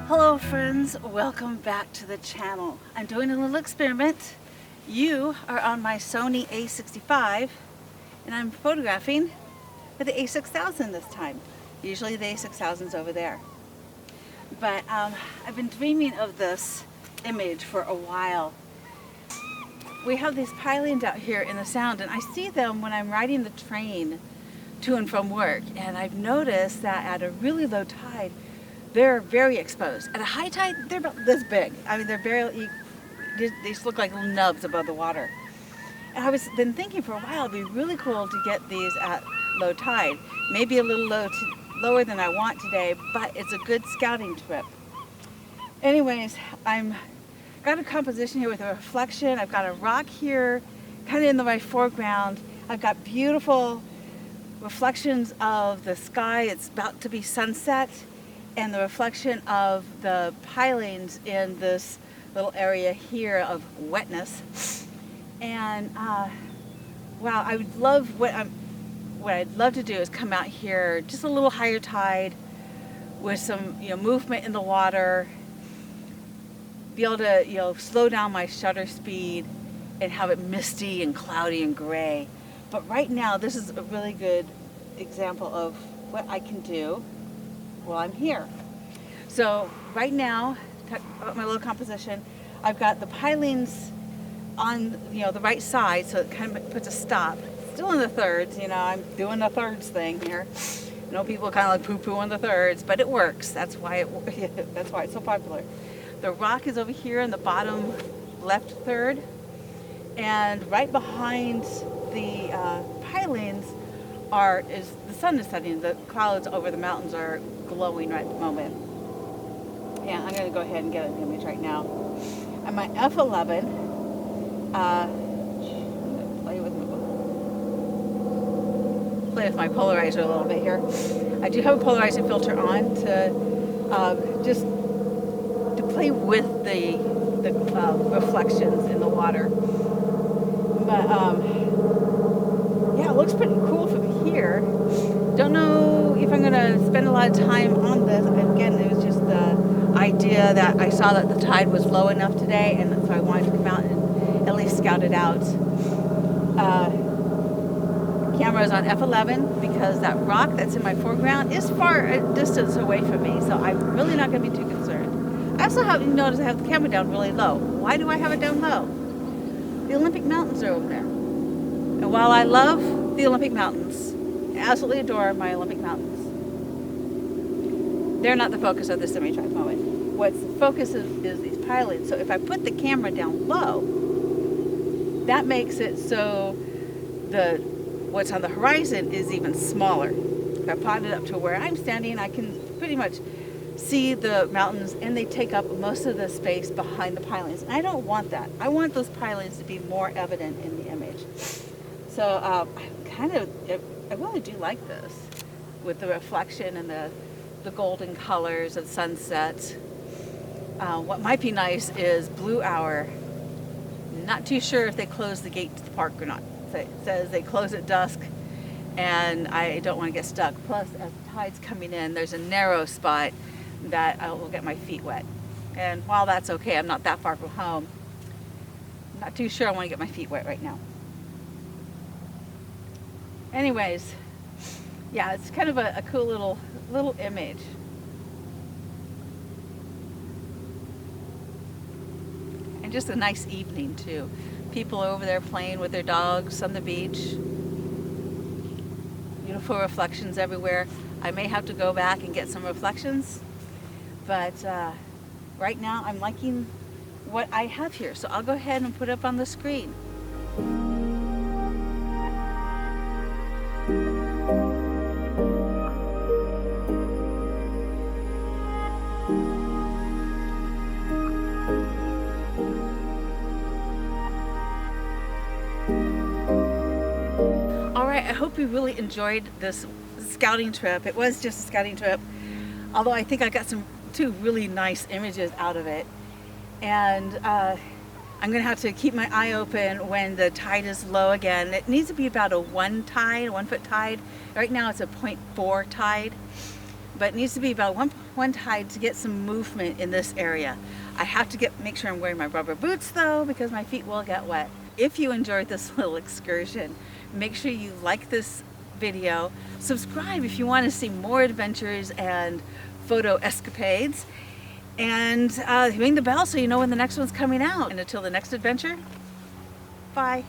Hello friends, welcome back to the channel. I'm doing a little experiment. You are on my Sony A65 and I'm photographing with the A6000 this time. Usually the A6000's over there. But I've been dreaming of this image for a while. We have these pilings out here in the Sound and I see them when I'm riding the train to and from work, and I've noticed that at a really low tide they're very exposed. At a high tide, they're about this big. I mean, they're barely, they just look like little nubs above the water. And I was been thinking for a while, it'd be really cool to get these at low tide. Maybe a little lower than I want today, but it's a good scouting trip. Anyways, got a composition here with a reflection. I've got a rock here, kind of in my foreground. I've got beautiful reflections of the sky. It's about to be sunset. And the reflection of the pilings in this little area here of wetness. And wow, I would love, what I'd love to do is come out here just a little higher tide with some movement in the water, be able to slow down my shutter speed and have it misty and cloudy and gray. But right now this is a really good example of what I can do while I'm here. So right now, my little composition, I've got the pilings on the right side, so it kind of puts a stop. Still in the thirds, I'm doing the thirds thing here. I know people kind of like poo-poo on the thirds, but it works. That's why it's so popular. The rock is over here in the bottom left third, and right behind the pilings is the sun is setting. The clouds over the mountains are glowing right at the moment. Yeah, I'm going to go ahead and get an image right now. On my F11, play with my polarizer a little bit here. I do have a polarizing filter on to just to play with the reflections in the water. But yeah, it looks pretty cool from here. Don't know if I'm going to spend a lot of time on this. Again, it was just the idea that I saw that the tide was low enough today, and so I wanted to come out and at least scout it out. Camera is on F11 because that rock that's in my foreground is far a distance away from me, so I'm really not going to be too concerned. I also noticed I have the camera down really low. Why do I have it down low? The Olympic Mountains are over there. And while I love the Olympic Mountains, absolutely adore my Olympic Mountains, they're not the focus of this image at the moment. What's the focus is these pilings. So if I put the camera down low, that makes it so what's on the horizon is even smaller. If I pot it up to where I'm standing, I can pretty much see the mountains, and they take up most of the space behind the pilings. And I don't want that. I want those pilings to be more evident in the image. So I really do like this with the reflection and the golden colors of sunset. What might be nice is blue hour. Not too sure if they close the gate to the park or not. So it says they close at dusk, and I don't want to get stuck. Plus, as the tide's coming in, there's a narrow spot that I will get my feet wet. And while that's okay, I'm not that far from home. I'm not too sure I want to get my feet wet right now. Anyways, yeah, it's kind of a cool little image. And just a nice evening too. People are over there playing with their dogs on the beach. beautiful reflections everywhere. I may have to go back and get some reflections, but right now I'm liking what I have here. So I'll go ahead and put it up on the screen. I hope you really enjoyed this scouting trip. It was just a scouting trip, although I think I got two really nice images out of it. And I'm gonna have to keep my eye open when the tide is low again. It needs to be about a 1 foot tide. Right now it's a 0.4 tide, but it needs to be about one tide to get some movement in this area. I have to make sure I'm wearing my rubber boots though, because my feet will get wet. If you enjoyed this little excursion, make sure you like this video, subscribe if you want to see more adventures and photo escapades, and ring the bell so you know when the next one's coming out. And until the next adventure, bye.